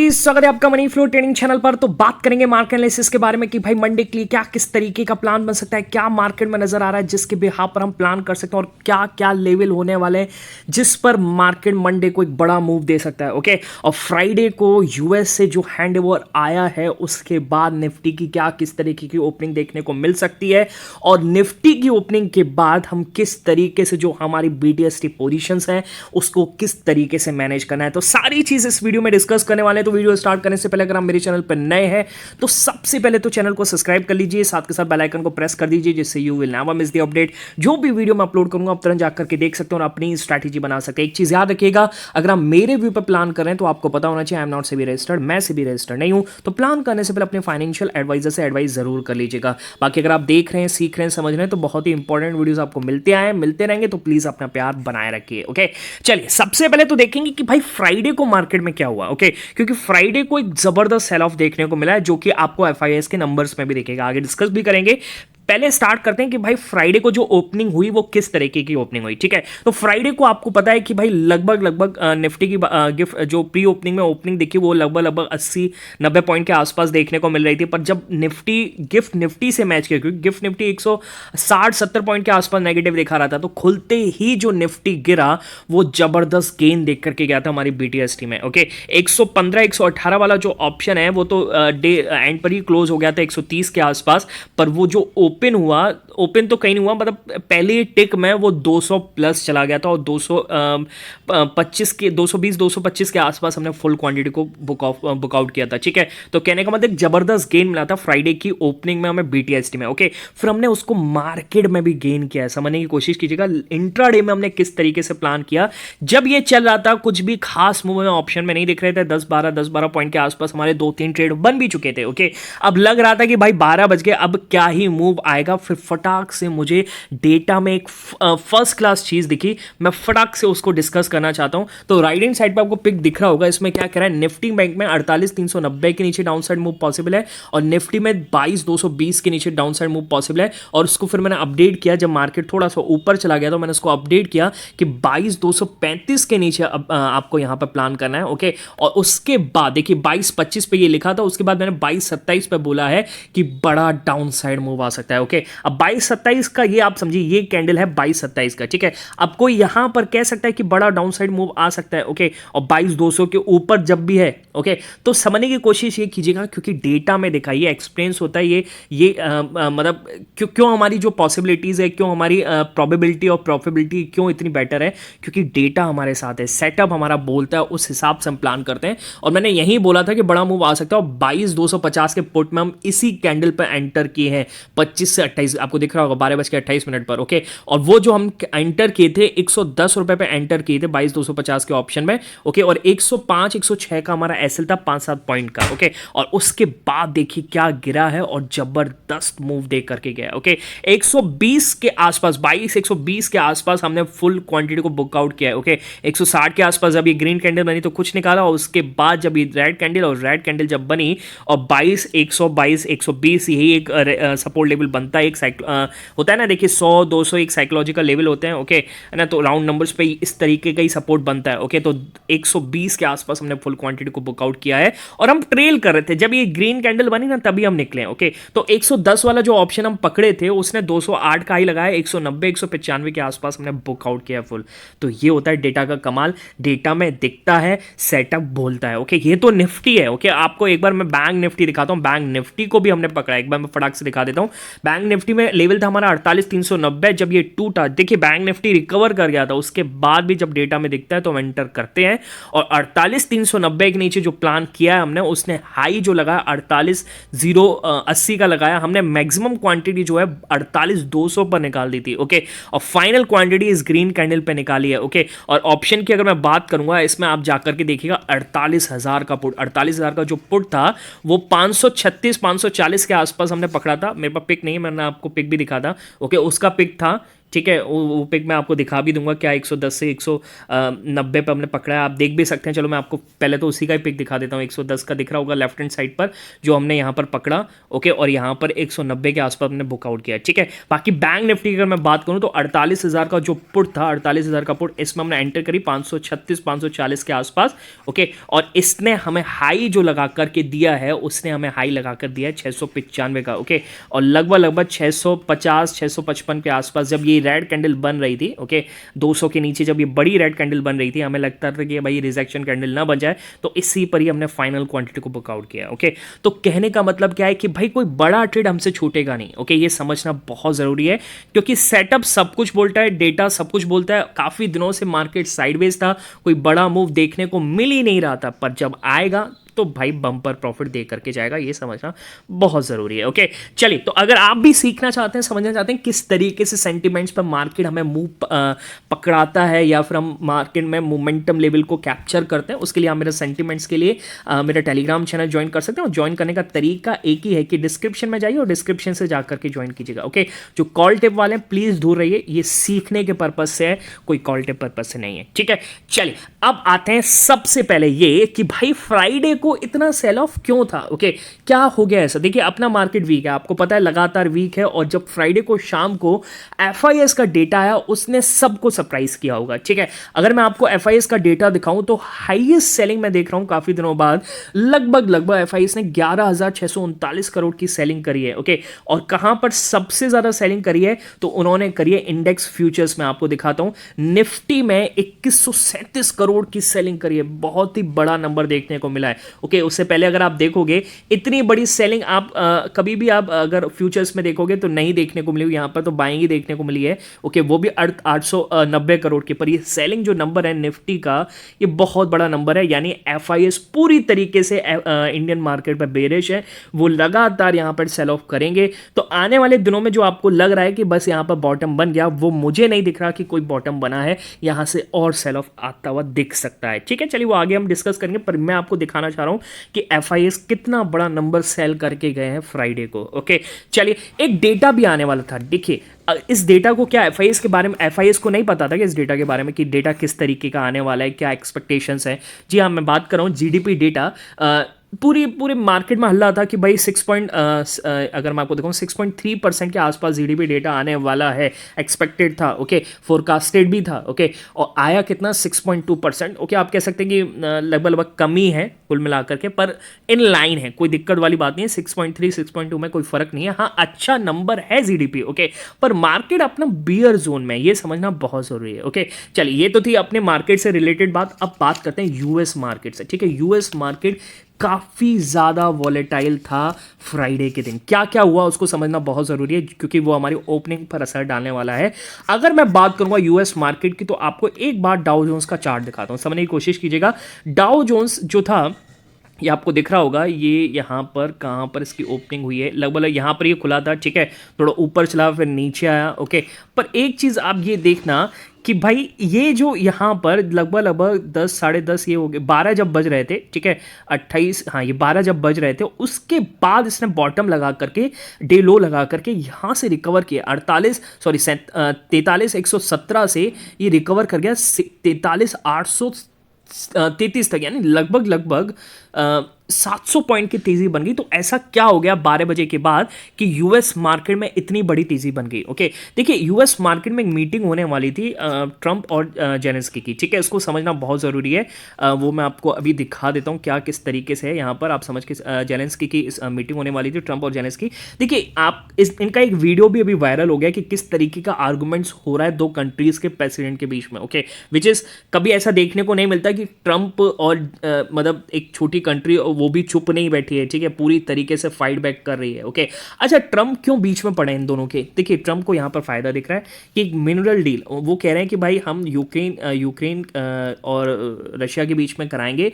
जी, स्वागत है आपका मनी फ्लो ट्रेडिंग चैनल पर। तो बात करेंगे मार्केट एनालिसिस के बारे में कि भाई मंडे के लिए क्या किस तरीके का प्लान बन सकता है, क्या मार्केट में नजर आ रहा है जिसके बिहाफ पर हम प्लान कर सकते हैं और क्या क्या लेवल होने वाले हैं जिस पर मार्केट मंडे को एक बड़ा मूव दे सकता है। ओके, और फ्राइडे को यूएस से जो हैंड ओवर आया है उसके बाद निफ्टी की क्या किस तरीके की ओपनिंग देखने को मिल सकती है और निफ्टी की ओपनिंग के बाद हम किस तरीके से जो हमारी बीटीएसटी पोजीशंस है उसको किस तरीके से मैनेज करना है, तो सारी चीज इस वीडियो में डिस्कस करने वाले हैं। तो वीडियो स्टार्ट करने से पहले अगर आप मेरे चैनल पर नए हैं तो सबसे पहले तो चैनल को सब्सक्राइब कर लीजिए, साथ के साथ बेल आइकन को प्रेस कर दीजिए जिससे you will never miss the update. जो भी वीडियो मैं अपलोड करूंगा आप तुरंत जाकर के देख सकते हो और अपनी स्ट्रैटेजी बना सकते हैं। एक चीज याद रखिएगा, अगर आप मेरे व्यू पर प्लान कर रहे हैं तो आपको पता होना चाहिए I am not SEBI registered, मैं सेबी रजिस्टर्ड नहीं हूं। तो प्लान करने से पहले अपने फाइनेंशियल एडवाइजर से एडवाइस जरूर कर लीजिएगा। बाकी अगर आप देख रहे हैं, सीख रहे हैं, समझ रहे हैं तो बहुत ही इंपॉर्टेंट वीडियोस आपको मिलते रहेंगे, तो प्लीज अपना प्यार बनाए रखिए। ओके, चलिए सबसे पहले तो देखेंगे कि भाई फ्राइडे को मार्केट में क्या हुआ। ओके, क्योंकि फ्राइडे को एक जबरदस्त सेल ऑफ देखने को मिला है जो कि आपको एफआईएस के नंबर्स में भी दिखेगा, आगे डिस्कस भी करेंगे। पहले स्टार्ट करते हैं कि भाई फ्राइडे को जो ओपनिंग हुई वो किस तरीके की ओपनिंग हुई। ठीक है, तो फ्राइडे को आपको पता है कि भाई लगभग निफ्टी की गिफ्ट जो प्री ओपनिंग में ओपनिंग देखी वो लगभग 80-90 पॉइंट के आसपास देखने को मिल रही थी। पर जब निफ्टी गिफ्ट निफ्टी से मैच किया, क्योंकि गिफ्ट निफ्टी 160-70 पॉइंट के आसपास नेगेटिव दिखा रहा था, तो खुलते ही जो निफ्टी गिरा वो जबरदस्त गेन देख करके गया था हमारी बीटीएसटी में। ओके, 115-118 वाला जो ऑप्शन है वो तो डे एंड पर ही क्लोज हो गया था 130 के आसपास, पर वो जो ओपन तो कहीं नहीं हुआ, मतलब पहले टिक में वो 200 प्लस चला गया था और 220-225 के आसपास हमने फुल क्वांटिटी को बुक आउट किया था। ठीक है, तो कहने का मतलब जबरदस्त गेन मिला था फ्राइडे की ओपनिंग में हमें बीटीएसटी में। ओके, फिर हमने उसको मार्केट में भी गेन किया है, समझने की कोशिश कीजिएगा इंट्राडे में हमने किस तरीके से प्लान किया। जब ये चल रहा था कुछ भी खास मूव में ऑप्शन में नहीं दिख रहे थे, 10-12 पॉइंट के आसपास हमारे 2-3 ट्रेड बन भी चुके थे। ओके, अब लग रहा था कि भाई 12 बज गए, अब क्या ही मूव आएगा। फिर फटाक से मुझे डेटा में एक फर्स्ट क्लास चीज दिखी, मैं फटाक से उसको डिस्कस करना चाहता हूं। तो राइट हैंड साइड पे आपको पिक दिख रहा होगा, इसमें क्या कह रहा है, निफ्टी बैंक में 48,390 के नीचे डाउन साइड मूव पॉसिबल है और निफ्टी में 22,220 के नीचे डाउन साइड मूव पॉसिबल है। और उसको फिर मैंने अपडेट किया, जब मार्केट थोड़ा सा ऊपर चला गया तो मैंने उसको अपडेट किया कि 22,235 के नीचे आपको यहां पर प्लान करना है। ओके, और उसके बाद देखिए 22-25 पे ये लिखा था, उसके बाद मैंने 22-27 पे बोला है कि बड़ा डाउन साइड मूव आ सकता है। ओके, अब 22-27 का ये आप समझिए, ये कैंडल है 22-27 का। ठीक है, अब कोई यहां पर कह सकता है कि बड़ा डाउन साइड मूव आ सकता है। ओके, और 22,200 के ऊपर जब भी है, ओके, तो समझने की कोशिश ये कीजिएगा क्योंकि डेटा में देखा ये एक्सपीरियंस होता है, ये मतलब क्यों हमारी जो पॉसिबिलिटीज है, क्यों हमारी प्रोबेबिलिटी और प्रॉफिबिलिटी क्यों इतनी बेटर है, क्योंकि डेटा हमारे साथ है, सेटअप हमारा बोलता है, उस हिसाब से हम प्लान करते हैं। और मैंने यही बोला था कि बड़ा मूव आ सकता है और 22,250 के पुट में हम इसी कैंडल पर एंटर किए हैं 25 से 28, आपको दिख रहा होगा 12:28 पर। ओके, और वो जो हम एंटर किए थे 110 रुपए पे एंटर किए थे 22,250 के ऑप्शन में। ओके, और 105-106 का हमारा एसएल था 5-7 पॉइंट का। ओके, और उसके बाद देखिए क्या गिरा है और जबरदस्त मूव देख करके गया। ओके, 120 के आसपास 120 के आसपास हमने फुल क्वांटिटी को बुक आउट किया है। ओके, 160 के आसपास जब ये ग्रीन कैंडल बनी तो कुछ निकाला और उसके बाद जब ये रेड कैंडल और रेड कैंडल जब बनी और 120 यही एक सपोर्ट लेवल बनता है, एक होता है ना, देखिए 100-200 एक साइकोलॉजिकल लेवल होते हैं। ओके, है ना, तो राउंड नंबर्स पे इस तरीके का ही सपोर्ट बनता है। ओके, तो 120 के आसपास हमने फुल क्वांटिटी को बुक आउट किया है और हम ट्रेल कर रहे थे, जब ये ग्रीन कैंडल बनी ना तभी हम निकले। ओके, तो 110 वाला जो ऑप्शन हम पकड़े थे उसने 208 का ही लगाया, 190-195 के आसपास हमने बुक आउट किया फुल। तो ये होता है डेटा का कमाल, डेटा में दिखता है, सेटअप बोलता है। ओके, ये तो निफ्टी है। ओके, आपको एक बार मैं बैंक निफ्टी दिखाता हूं, बैंक निफ्टी को भी हमने पकड़ा, एक बार मैं फटाक से दिखा देता हूं। बैंक निफ्टी में लेवल था हमारा 48,390, जब ये टूटा देखिए बैंक निफ्टी रिकवर कर गया था, उसके बाद भी जब डेटा में दिखता है तो हम एंटर करते हैं और 48,390 के नीचे जो प्लान किया है हमने, उसने हाई जो लगाया 48,080 का लगाया हमने, मैक्सिमम क्वांटिटी जो है 48,200 पर निकाल दी थी। ओके, और फाइनल क्वांटिटी इस ग्रीन कैंडल पे निकाली है। ओके, और ऑप्शन की अगर मैं बात करूंगा इसमें आप जाकर के देखिएगा 48,000 का पुट, 48,000 का जो पुट था वो 536-540 के आसपास हमने पकड़ा था। मेरे पास पिक नहीं, मैंने आपको पिक भी दिखा था। ओके, उसका पिक था ठीक है, वो पिक मैं आपको दिखा भी दूंगा क्या 110 से 190 पे हमने पकड़ा है, आप देख भी सकते हैं। चलो मैं आपको पहले तो उसी का ही पिक दिखा देता हूँ। 110 का दिख रहा होगा लेफ्ट हैंड साइड पर जो हमने यहाँ पर पकड़ा, ओके, और यहाँ पर 190 के आसपास हमने बुकआउट किया, ठीक है। बाकी बैंक निफ्टी की अगर मैं बात करूँ तो 48,000 का जो पुट था, 48,000 का पुट, इसमें हमने एंटर करी 536 540 के आसपास, ओके, और इसने हमें हाई जो लगा करके दिया है, उसने हमें हाई लगा कर दिया है 695 का, ओके, और लगभग 650 655 के आसपास जब ये रेड कैंडल बन रही थी, ओके, 200 के नीचे जब ये बड़ी रेड कैंडल बन रही थी, हमें लगता था कि भाई रिजेक्शन कैंडल ना बन जाए, तो इसी पर ही हमने फाइनल क्वांटिटी को बुकआउट किया, ओके। तो कहने का मतलब क्या है कि भाई कोई बड़ा ट्रेड हमसे छूटेगा नहीं, ओके, ये समझना बहुत जरूरी है, क्योंकि सेटअप सब कुछ बोलता है, डेटा सब कुछ बोलता है। काफी दिनों से मार्केट साइडवेज था, कोई बड़ा मूव देखने को मिल ही नहीं रहा था, पर जब आएगा तो भाई बम्पर प्रॉफिट दे करके जाएगा, ये समझना बहुत जरूरी है, ओके। चलिए, तो अगर आप भी सीखना चाहते हैं, समझना चाहते हैं किस तरीके से सेंटिमेंट्स पर मार्केट हमें मूव पकड़ाता है या फिर हम मार्केट में मोमेंटम लेवल को कैप्चर करते हैं, उसके लिए आप मेरे सेंटिमेंट्स के लिए मेरा टेलीग्राम चैनल ज्वाइन कर सकते हैं। और ज्वाइन करने का तरीका एक ही है कि डिस्क्रिप्शन में जाइए और डिस्क्रिप्शन से जाकर के ज्वाइन कीजिएगा, ओके। जो कॉल टिप वाले हैं प्लीज दूर रहिए, ये सीखने के पर्पज से है, कोई कॉल टिप पर्पज से नहीं है, ठीक है। चलिए, अब आते हैं सबसे पहले ये कि भाई फ्राइडे को इतना सेल ऑफ क्यों था, ओके, क्या हो गया ऐसा। देखिए, अपना मार्केट वीक है, आपको पता है, लगातार वीक है, और जब फ्राइडे को शाम को एफआईएस का डेटा आया, उसने सबको सरप्राइज किया होगा, ठीक है। अगर मैं आपको एफआईएस का डेटा दिखाऊं तो हाईएस्ट सेलिंग मैं देख रहा हूं काफी दिनों बाद, लगभग एफआईएस ने 11,639 करोड़ की सेलिंग करी है, ओके। और कहां पर सबसे ज्यादा सेलिंग करी है, तो उन्होंने करी है इंडेक्स फ्यूचर्स में, आपको दिखाता हूं। निफ्टी में 2137 करोड़ की सेलिंग करी है, बहुत ही बड़ा नंबर देखने को मिला है, ओके। उससे पहले अगर आप देखोगे इतनी बड़ी सेलिंग आप कभी भी आप अगर फ्यूचर्स में देखोगे तो नहीं देखने को मिली, यहां पर तो बाइंग ही देखने को मिली है, ओके, वो भी 890 करोड़ की। पर ये सेलिंग जो नंबर है निफ्टी का, ये बहुत बड़ा नंबर है, यानी एफआईएस पूरी तरीके से इंडियन मार्केट पर बेरिश है, वो लगातार यहां पर सेल ऑफ करेंगे। तो आने वाले दिनों में जो आपको लग रहा है कि बस यहां पर बॉटम बन गया, वो मुझे नहीं दिख रहा कि कोई बॉटम बना है, यहां से और सेल ऑफ आता हुआ दिख सकता है, ठीक है। चलिए, वो आगे हम डिस्कस करेंगे, पर मैं आपको दिखाना चाह रहा हूं कि एफआईएस कितना बड़ा नंबर सेल करके गए हैं फ्राइडे को, ओके। चलिए, एक डेटा भी आने वाला था, देखिए इस डेटा को क्या एफआईएस के बारे में, एफआईएस को नहीं पता था कि इस डेटा के बारे में कि डेटा किस तरीके का आने वाला है, क्या एक्सपेक्टेशंस है। जी हाँ, मैं बात कर रहा हूँ जीडीपी डेटा। पूरे मार्केट में हल्ला था कि भाई अगर मैं आपको दिखाऊं 6.3% के आसपास जीडीपी डेटा आने वाला है, एक्सपेक्टेड था, ओके, फोरकास्टेड भी था, ओके, और आया कितना 6.2%, ओके। आप कह सकते हैं कि लगभग कमी है कुल मिलाकर के, पर इन लाइन है, कोई दिक्कत वाली बात नहीं है। 6.3 6.2 में कोई फर्क नहीं है, हाँ अच्छा नंबर है जीडीपी, ओके, पर मार्केट अपना बियर जोन में, ये समझना बहुत जरूरी है, ओके। चलिए, ये तो थी अपने मार्केट से रिलेटेड बात। अब बात करते हैं यूएस मार्केट से, ठीक है। यूएस मार्केट काफ़ी ज़्यादा वॉलेटाइल था फ्राइडे के दिन, क्या क्या हुआ उसको समझना बहुत ज़रूरी है, क्योंकि वो हमारी ओपनिंग पर असर डालने वाला है। अगर मैं बात करूंगा यूएस मार्केट की, तो आपको एक बार डाउ जोन्स का चार्ट दिखाता हूं, समझने की कोशिश कीजिएगा। डाउ जोन्स जो था, ये आपको दिख रहा होगा, ये यहाँ पर कहाँ पर इसकी ओपनिंग हुई है, लगभग यहाँ पर ये खुला था, ठीक है, थोड़ा ऊपर चला फिर नीचे आया, ओके। पर एक चीज़ आप ये देखना कि भाई ये जो यहाँ पर लगभग 10 साढ़े 10 ये हो गए, 12 जब बज रहे थे, ठीक है, 28, हाँ ये 12 जब बज रहे थे, उसके बाद इसने बॉटम लगा करके, डे लो लगा करके यहाँ से रिकवर किया 43,117 से ये रिकवर कर गया 43,833 तक, यानी लगभग 700 पॉइंट की तेजी बन गई। तो ऐसा क्या हो गया 12 बजे के बाद कि यूएस मार्केट में इतनी बड़ी तेजी बन गई, ओके। देखिए, यूएस मार्केट में एक मीटिंग होने वाली थी ट्रंप और जेलेंस्की की, ठीक है, इसको समझना बहुत ज़रूरी है। वो मैं आपको अभी दिखा देता हूँ क्या किस तरीके से है, यहाँ पर आप समझ के, जेलेंस्की की मीटिंग होने वाली थी, ट्रंप और जेलेंस्की। देखिए, आप इनका एक वीडियो भी अभी वायरल हो गया कि किस तरीके का आर्गूमेंट्स हो रहा है दो कंट्रीज के प्रेसिडेंट के बीच में, ओके, विच इज़ कभी ऐसा देखने को नहीं मिलता कि ट्रंप और मतलब एक छोटी कंट्री, वो भी चुप नहीं बैठी है, ठीक है, पूरी तरीके से फाइट बैक कर रही है, ओके। अच्छा, ट्रंप क्यों बीच में पड़े इन दोनों के? देखिए, ट्रंप को यहाँ पर फायदा दिख रहा है कि एक मिनरल डील, वो कह रहे हैं कि भाई हम यूक्रेन और रशिया के बीच में कराएंगे,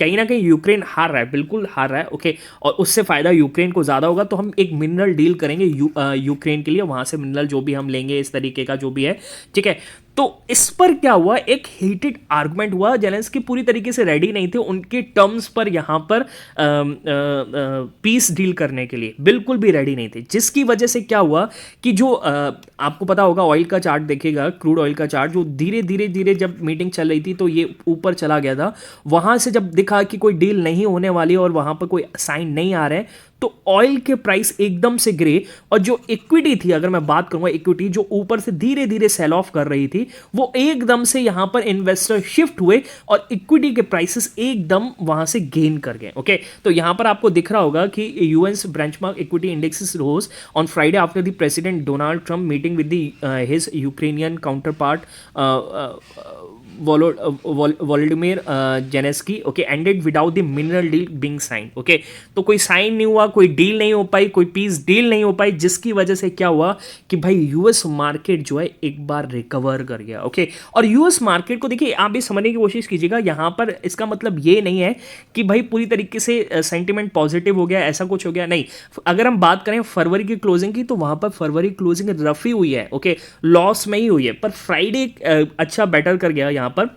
कहीं ना कहीं यूक्रेन हार रहा है, बिल्कुल हार रहा है, ओके, और उससे फायदा यूक्रेन को ज़्यादा होगा, तो हम एक मिनरल डील करेंगे यूक्रेन के लिए, वहाँ से मिनरल जो भी हम लेंगे, इस तरीके का जो भी है, ठीक है। तो इस पर क्या हुआ, एक हीटेड आर्गुमेंट हुआ, जेलेंस्की पूरी तरीके से रेडी नहीं थे उनके टर्म्स पर यहां पर पीस डील करने के लिए, बिल्कुल भी रेडी नहीं थे, जिसकी वजह से क्या हुआ कि जो आपको पता होगा ऑयल का चार्ट देखेगा, क्रूड ऑयल का चार्ट जो धीरे धीरे धीरे जब मीटिंग चल रही थी तो ये ऊपर चला गया था, वहां से जब दिखा कि कोई डील नहीं होने वाली और वहां पर कोई साइन नहीं आ रहे हैं, तो ऑयल के प्राइस एकदम से गिरे, और जो इक्विटी थी, अगर मैं बात करूंगा इक्विटी जो ऊपर से धीरे धीरे सेल ऑफ कर रही थी, वो एकदम से यहां पर इन्वेस्टर शिफ्ट हुए और इक्विटी के प्राइसेस एकदम वहां से गेन कर गए। ओके, तो यहां पर आपको दिख रहा होगा कि US benchmark equity indexes rose on Friday after the president Donald Trump meeting with his Ukrainian counterpart Volodymyr Zelensky, okay, ended without the mineral deal being sign. Okay, तो कोई साइन नहीं हुआ, कोई डील नहीं हो पाई, कोई peace deal नहीं हो पाई, जिसकी वजह से क्या हुआ कि भाई यूएस मार्केट जो है एक बार रिकवर कर गया। ओके, और यूएस मार्केट को देखिए, आप भी समझने की कोशिश कीजिएगा, यहां पर इसका मतलब ये नहीं है कि भाई पूरी तरीके से सेंटिमेंट पॉजिटिव हो गया, ऐसा कुछ हो गया, नहीं। अगर हम बात करें फरवरी की क्लोजिंग की, तो वहां पर फरवरी क्लोजिंग रफी हुई है, ओके, लॉस में ही हुई है, पर फ्राइडे अच्छा बेटर कर गया। यहां पर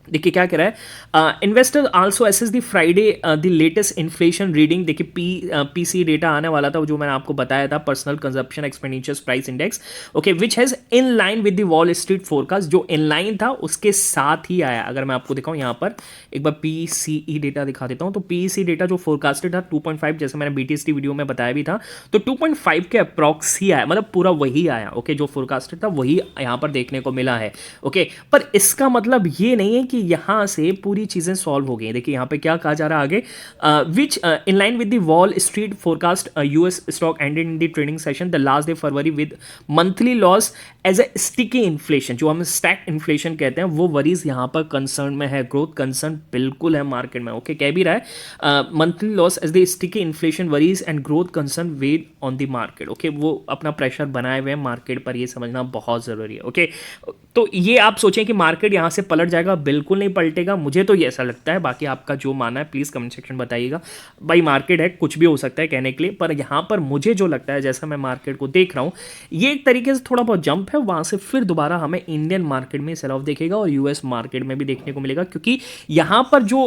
देखिए क्या कह रहा है, investor also assess the Friday the latest inflation reading. देखिए पीसी डेटा आने वाला था, जो मैंने आपको बताया था, personal consumption expenditures price index, okay, which has in line with the Wall Street forecast, जो इन लाइन था उसके साथ ही आया। अगर मैं आपको दिखाऊं, यहाँ पर एक बार पीसीई डेटा दिखा देता हूं, तो पीसी डेटा जो फोरकास्टेड था 2.5, जैसे मैंने बीटीएसटी वीडियो में बताया भी था, तो 2.5 के अप्रॉक्स ही आया, मतलब पूरा वही आया। ओके, जो फोरकास्टेड था वही यहाँ पर देखने को मिला है। ओके, पर इसका मतलब ये नहीं है कि यहां से पूरी चीजें सॉल्व हो गई। देखिए यहां पे क्या कहा जा रहा है आगे, which in line with the Wall Street forecast US stock ended in the trading session the last day February with monthly loss as a sticky inflation, जो हम स्टैक इन्फ्लेशन कहते हैं, वो वरीज यहां पर कंसर्न में है, ग्रोथ कंसर्न बिल्कुल है मार्केट में। ओके, कह भी रहा है monthly loss as the sticky inflation worries and growth concern weight on the market. Okay, वो अपना प्रेशर बनाए हुए हैं मार्केट पर, ये समझना बहुत जरूरी है। ओके, तो ये आप सोचें कि मार्केट यहां से पलट जाएगा, बिल्कुल नहीं पलटेगा, मुझे तो ये ऐसा लगता है, बाकी आपका जो मानना है प्लीज कमेंट सेक्शन बताइएगा। भाई मार्केट है, कुछ भी हो सकता है कहने के लिए, पर यहां पर मुझे जो लगता है, जैसा मैं मार्केट को देख रहा हूं, ये एक तरीके से थोड़ा बहुत जंप है, वहां से फिर दोबारा हमें इंडियन मार्केट में सेल ऑफ देखेगा और यूएस मार्केट में भी देखने को मिलेगा, क्योंकि यहां पर जो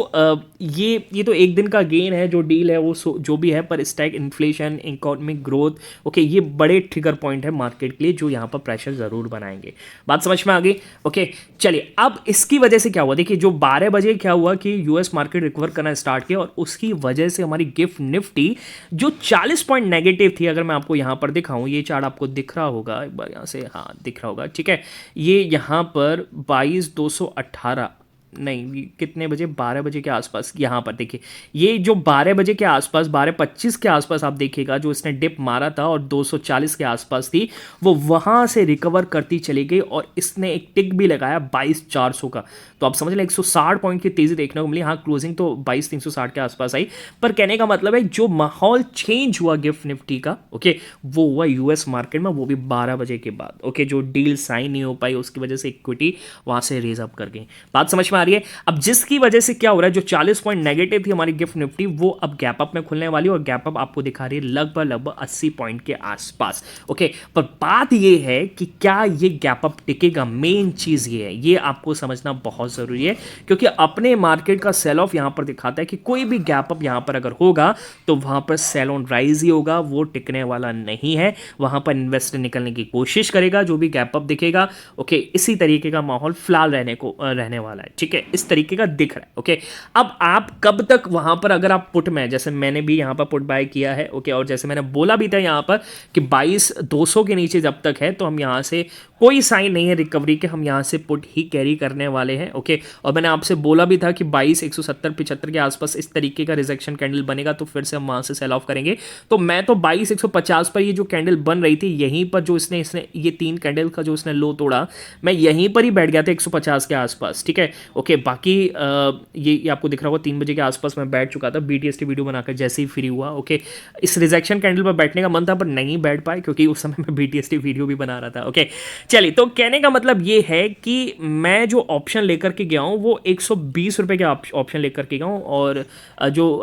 ये तो एक दिन का गेन है, जो डील है वो जो भी है, पर stack inflation, economic growth, okay, ये बड़े ट्रिगर पॉइंट है मार्केट के लिए, जो यहां पर प्रेशर जरूर बनाएंगे। बात समझ में आ गई? ओके, चलिए, अब इसकी वजह से क्या हुआ, देखिए जो 12 बजे क्या हुआ कि यूएस मार्केट रिकवर करना स्टार्ट किया, और उसकी वजह से हमारी गिफ्ट निफ्टी जो 40 पॉइंट नेगेटिव थी, अगर मैं आपको यहां पर दिखाऊं, ये चार्ट आपको दिख रहा होगा एक बार, यहां से, हाँ दिख रहा होगा, ठीक है, ये यहां पर 22,218, नहीं कितने बजे, 12 बजे के आसपास, यहाँ पर देखिए, ये जो 12 बजे के आसपास, 12:25 के आसपास आप देखिएगा, जो इसने डिप मारा था और 240 के आसपास थी, वो वहाँ से रिकवर करती चली गई, और इसने एक टिक भी लगाया 22,400 का, तो आप समझ लें 160 पॉइंट की तेज़ी देखने को मिली। हाँ, क्लोजिंग तो 22,360 के आसपास आई, पर कहने का मतलब है जो माहौल चेंज हुआ गिफ्ट निफ्टी का, ओके, वो हुआ यूएस मार्केट में, वो भी 12 बजे के बाद। ओके, जो डील साइन नहीं हो पाई, उसकी वजह से इक्विटी वहाँ से रेज अप कर गई। बात समझ में आ रही है? अब जिसकी वजह से क्या हो रहा है, जो 40 पॉइंट नेगेटिव थी हमारी गिफ्ट निफ्टी, वो अब गैप अप में खुलने वाली है, और गैप अप आपको दिखा रही है लगभग 80 पॉइंट के आसपास। ओके, पर बात ये है कि क्या ये गैप अप टिकेगा, मेन चीज ये है, ये आपको समझना बहुत जरूरी है, क्योंकि अपने मार्केट का सेल ऑफ यहां पर दिखाता है कि कोई भी गैप अप यहां पर अगर होगा तो वहां पर सेल ऑन राइज ही होगा, वो टिकने वाला नहीं है, वहां पर इन्वेस्टर निकलने की कोशिश करेगा, जो भी गैप अप दिखेगा। ओके, इसी तरीके का माहौल फिलहाल रहने वाला है, ठीक है, इस तरीके का दिख रहा है। ओके, अब आप कब तक वहां पर, अगर आप पुट में, जैसे मैंने भी यहां पर पुट बाय किया है, ओके, और जैसे मैंने बोला भी था यहां पर कि 22,200 के नीचे जब तक है, तो हम यहां से, कोई साइन नहीं है रिकवरी के, हम यहां से पुट ही कैरी करने वाले हैं। ओके, और मैंने आपसे बोला भी था कि 22,170-75 के आसपास इस तरीके का रिजेक्शन कैंडल बनेगा, तो फिर से हम वहां से सेल ऑफ करेंगे। तो मैं तो 22,150 पर ये जो कैंडल बन रही थी, यहीं पर जो इसने ये 3 कैंडल का जो इसने लो तोड़ा, मैं यहीं पर ही बैठ गया था 150 के आसपास, ठीक है। ओके बाकी ये आपको दिख रहा होगा 3 बजे के आसपास मैं बैठ चुका था BTST वीडियो बनाकर जैसे ही फ्री हुआ। ओके इस रिजेक्शन कैंडल पर बैठने का मन था पर नहीं बैठ पाए क्योंकि उस समय मैं BTST वीडियो भी बना रहा था। ओके चलिए तो कहने का मतलब ये है कि मैं जो ऑप्शन लेकर के गया हूँ वो 120 रुपये के ऑप्शन लेकर के गया हूँ और जो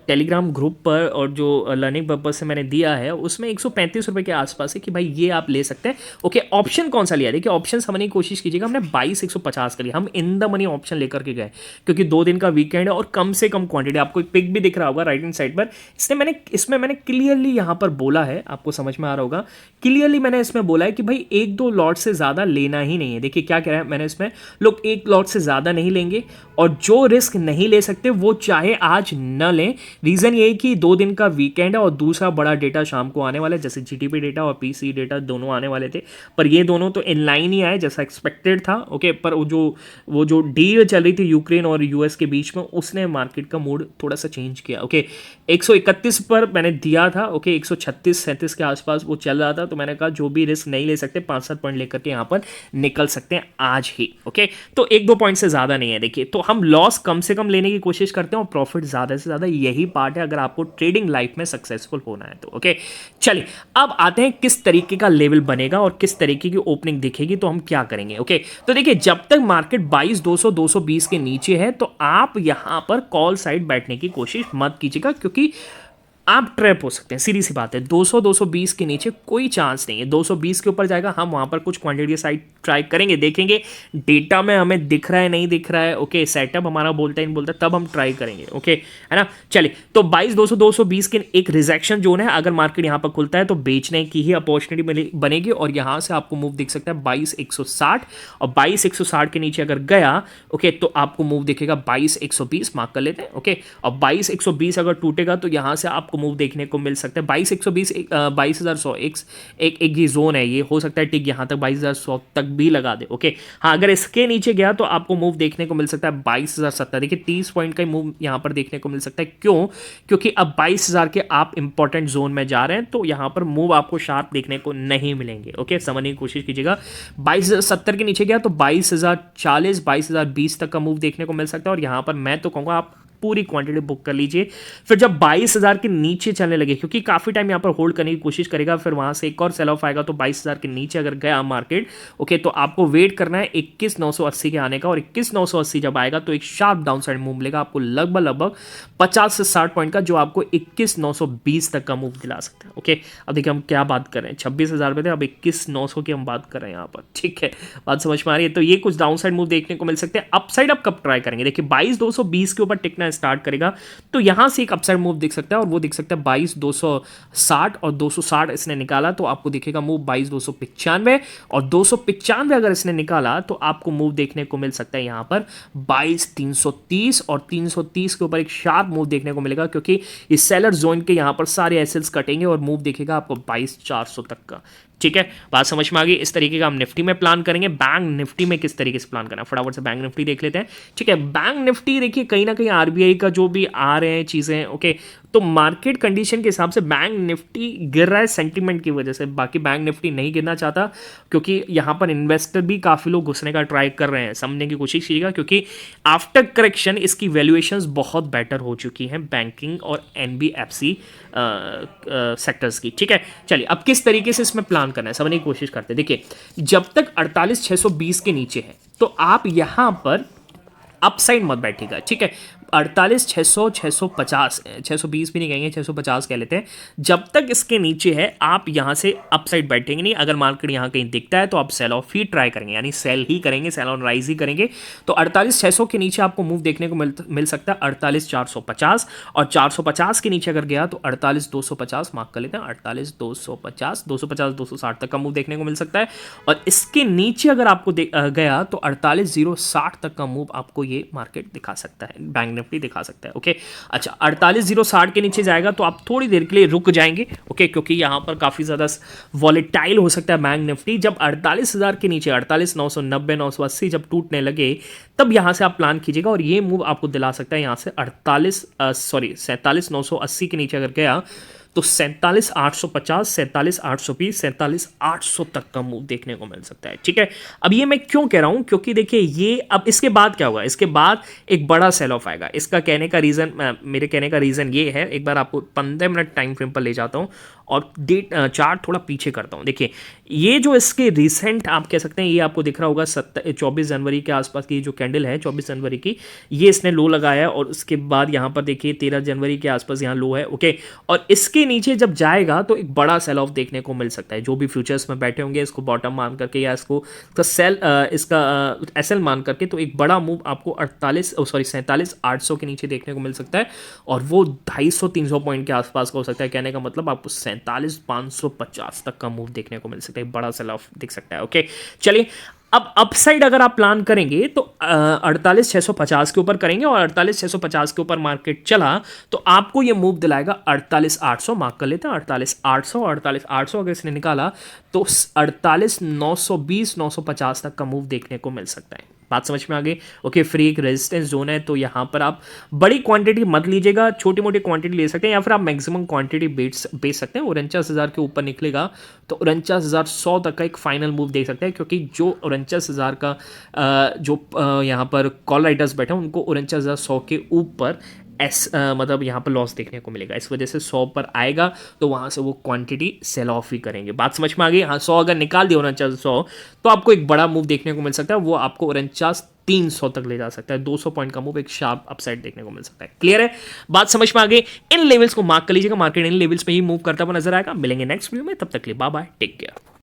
टेलीग्राम ग्रुप पर और जो लर्निंग पर्पज से मैंने दिया है उसमें 135 रुपये के आसपास है कि भाई ये आप ले सकते हैं। ओके ऑप्शन कौन सा लिया, देखिए ऑप्शन समझने की कोशिश कीजिएगा, हमने 22 150 का लिया, हम इन द मनी ऑप्शन लेकर के गए क्योंकि 2 दिन का वीकेंड है और कम से कम क्वांटिटी, आपको एक पिक भी दिख रहा होगा राइट हैंड साइड पर, इसमें मैंने क्लियरली यहाँ पर बोला है, आपको समझ में आ रहा होगा, क्लियरली मैंने इसमें बोला है कि भाई 1-2 लॉट से ज़्यादा लेना ही नहीं है। देखिए क्या कह रहा है मैंने इसमें, लोग 1 लॉट से ज़्यादा नहीं लेंगे और जो रिस्क नहीं ले सकते वो चाहे आज न लें। रीज़न ये है कि 2 दिन का वीकेंड है और दूसरा बड़ा डेटा शाम को आने वाला है, जैसे GDP डेटा और PC डेटा दोनों आने वाले थे पर ये दोनों तो इनलाइन ही आए जैसा एक्सपेक्टेड था। ओके पर वो जो डील चल रही थी यूक्रेन और US के बीच में उसने मार्केट का मूड थोड़ा सा चेंज किया। ओके 131 पर मैंने दिया था, ओके 136-37 के आसपास वो चल रहा था तो मैंने कहा जो भी रिस्क नहीं ले सकते 5-7 पॉइंट लेकर के यहाँ पर निकल सकते हैं आज ही। ओके तो 1-2 पॉइंट से ज़्यादा नहीं है। देखिए तो हम लॉस कम से कम लेने की कोशिश करते हैं और प्रॉफिट ज़्यादा से ज़्यादा, यही पार्ट है अगर आपको ट्रेडिंग लाइफ में सक्सेसफुल होना है तो। ओके चलिए अब आते हैं किस तरीके का लेवल बनेगा और किस तरीके की ओपनिंग दिखेगी तो हम क्या करेंगे। ओके तो देखिए जब तक मार्केट 22,200-220 के नीचे है तो आप यहां पर कॉल साइड बैठने की कोशिश मत कीजिएगा क्योंकि आप ट्रैप हो सकते हैं, सीधी सी बात है। 200-220 के नीचे कोई चांस नहीं है, 220 के ऊपर जाएगा हम वहां पर कुछ क्वांटिटी साइड ट्राई करेंगे, देखेंगे डेटा में हमें दिख रहा है नहीं दिख रहा है। ओके सेटअप हमारा बोलता है नहीं बोलता तब हम ट्राई करेंगे। ओके है ना, चलिए तो 22,200-220 के एक रिजेक्शन जोन है, अगर मार्केट यहाँ पर खुलता है तो बेचने की ही अपॉर्चुनिटी बनेगी और यहाँ से आपको मूव दिख सकता है 22,160 और 22,160 के नीचे अगर गया ओके तो आपको मूव दिखेगा 22,120, मार्क कर लेते हैं। ओके और 22,120 अगर टूटेगा तो यहाँ से आपको मूव देखने को मिल सकता है 22,120 22,100 एक ही जोन है, ये हो सकता है टिक यहाँ तक 22,100 तक भी लगा दे। ओके हाँ अगर इसके नीचे गया तो आपको मूव देखने को मिल सकता है 22,070, देखिए 30 पॉइंट का मूव यहाँ पर देखने को मिल सकता है। क्यों? क्योंकि अब 22,000 के आप इंपॉर्टेंट जोन में जा रहे हैं तो यहाँ पर मूव आपको शार्प देखने को नहीं मिलेंगे। ओके समझने की कोशिश कीजिएगा, 22,070 के नीचे गया तो 22,040 22,020 तक का मूव देखने को मिल सकता है और यहाँ पर मैं तो कहूँगा आप पूरी क्वांटिटी बुक कर लीजिए। फिर जब 22,000 के नीचे चलने लगे क्योंकि काफी टाइम यहां पर होल्ड करने की कोशिश करेगा, फिर वहां से एक और सेल ऑफ आएगा तो 22,000 के नीचे अगर गया मार्केट ओके तो आपको वेट करना है 21,980 के आने का और 21,980 जब आएगा तो एक शार्प डाउन साइड मूव मिलेगा आपको लगभग 50 से 60 पॉइंट का जो आपको 21,920 तक का मूव दिला सकता है। ओके अब देखिए हम क्या बात कर रहे हैं, 26,000 पे थे अब 21,900 की हम बात कर रहे हैं यहाँ पर, ठीक है बात समझ में आ रही है। तो ये कुछ डाउन साइड मूव देखने को मिल सकते हैं। अपसाइड आप कब ट्राई करेंगे, देखिए 22,220 के ऊपर टिकना स्टार्ट करेगा तो यहां से एक अपसाइड मूव दिख सकता है और वो दिख सकता है 22,260 और 260 इसने निकाला तो आपको दिखेगा मूव 22,295 और 295 अगर इसने निकाला तो आपको मूव देखने को मिल सकता है यहां पर 22,330 और 330 के ऊपर एक शार्प मूव देखने को मिलेगा क्योंकि इस सेलर जोन के यहां पर सारे एसेट्स कटेंगे और मूव दिखेगा आपको 22,400 तक का। ठीक है बात समझ में आ गई। इस तरीके का हम निफ्टी में प्लान करेंगे। बैंक निफ्टी में किस तरीके से प्लान करना है फटाफट से बैंक निफ्टी देख लेते हैं। ठीक है बैंक निफ्टी देखिए कहीं ना कहीं RBI का जो भी आ रहे हैं चीज़ें ओके तो मार्केट कंडीशन के हिसाब से बैंक निफ्टी गिर रहा है सेंटीमेंट की वजह से, बाकी बैंक निफ्टी नहीं गिरना चाहता क्योंकि यहाँ पर इन्वेस्टर भी काफ़ी लोग घुसने का ट्राई कर रहे हैं, समझने की कोशिश कीजिएगा क्योंकि आफ्टर करेक्शन इसकी वैल्यूएशंस बहुत बेटर हो चुकी हैं बैंकिंग और NBFC सेक्टर्स की। ठीक है चलिए अब किस तरीके से इसमें प्लान करना है समझने की कोशिश करते हैं। देखिए जब तक 48,620 के नीचे है तो आप यहां पर अपसाइड मत बैठिएगा। ठीक है 48,600 650 620 भी नहीं कहेंगे 650 कह लेते हैं, जब तक इसके नीचे है आप यहां से अपसाइड बैठेंगे नहीं। अगर मार्केट यहां कहीं दिखता है तो आप सेल ऑफ ही ट्राई करेंगे, यानी सेल ही करेंगे, सेल ऑन राइज ही करेंगे। तो 48,600 के नीचे आपको मूव देखने को मिल सकता है 48,450 और 450 के नीचे अगर गया तो 48,250 मार्क कर लेते हैं 48,250 250-260 तक का मूव देखने को मिल सकता है और इसके नीचे अगर आपको गया तो 48,060 तक का मूव आपको ये मार्केट दिखा सकता है, बैंक निफ्टी दिखा सकता है। ओके अच्छा 48,060 के नीचे जाएगा तो आप थोड़ी देर के लिए रुक जाएंगे ओके क्योंकि यहां पर काफी ज्यादा वॉलेटाइल हो सकता है बैंक निफ्टी। जब 48,000 के नीचे 48,990 980 जब टूटने लगे तब यहां से आप प्लान कीजिएगा और ये मूव आपको दिला सकता है यहां से 47,980 के नीचे अगर गया तो 47,850, 47,820, 47,800 तक का मूव देखने को मिल सकता है। ठीक है, अब ये मैं क्यों कह रहा हूं, क्योंकि देखिए ये अब इसके बाद क्या होगा, इसके बाद एक बड़ा सेल ऑफ आएगा। इसका कहने का रीजन, मेरे कहने का रीजन ये है, एक बार आपको 15 मिनट टाइम फ्रेम पर ले जाता हूं और डेट चार्ट थोड़ा पीछे करता हूं। देखिए ये जो इसके रिसेंट आप कह सकते हैं, ये आपको दिख रहा होगा 24 जनवरी के आसपास की जो कैंडल है, 24 जनवरी की, ये इसने लो लगाया है और उसके बाद यहाँ पर देखिए 13 जनवरी के आसपास यहाँ लो है। ओके, और इसके नीचे जब जाएगा तो एक बड़ा सेल ऑफ देखने को मिल सकता है। जो भी फ्यूचर्स में बैठे होंगे इसको बॉटम मान करके या इसका एसएल मान करके, तो एक बड़ा मूव आपको 47,800 के नीचे देखने को मिल सकता है और वो 250-300 पॉइंट के आसपास का हो सकता है। कहने का मतलब आपको 47,550 तक का मूव देखने को मिल सकता है, बड़ा सेल ऑफ दिख सकता है। ओके, चलिए अब अपसाइड अगर आप प्लान करेंगे तो 48,650 के ऊपर करेंगे और 48,650 के ऊपर मार्केट चला तो आपको ये मूव दिलाएगा 48,800। मार्क कर लेते हैं 48,800, 48,800 अगर इसने निकाला तो 48,920, 950 तक का मूव देखने को मिल सकता है। बात समझ में आ गई? ओके, फ्री एक रेजिस्टेंस जोन है, तो यहाँ पर आप बड़ी क्वांटिटी मत लीजिएगा, छोटी मोटी क्वांटिटी ले सकते हैं या फिर आप मैक्सिमम क्वांटिटी बेच सकते हैं। 49,000 के ऊपर निकलेगा तो 49,100 तक का एक फाइनल मूव देख सकते हैं, क्योंकि जो 49,000 का यहाँ पर कॉल राइटर्स बैठे हैं उनको 49,100 के ऊपर मतलब यहाँ पर लॉस देखने को मिलेगा। इस वजह से 100 पर आएगा तो वहाँ से वो क्वांटिटी सेल ऑफ ही करेंगे। बात समझ में आ गई? हाँ, 100 अगर निकाल दिया 49,100 तो आपको एक बड़ा मूव देखने को मिल सकता है, वो आपको 49,300 तक ले जा सकता है। 200 पॉइंट का मूव एक शार्प अपसाइड देखने को मिल सकता है। क्लियर है? बात समझ में आ गई? इन लेवल्स को मार्क कर लीजिएगा, मार्केट इन लेवल्स पे ही मूव करता हुआ नजर आएगा। मिलेंगे नेक्स्ट वीडियो में, तब तक के लिए बाय बाय, टेक केयर।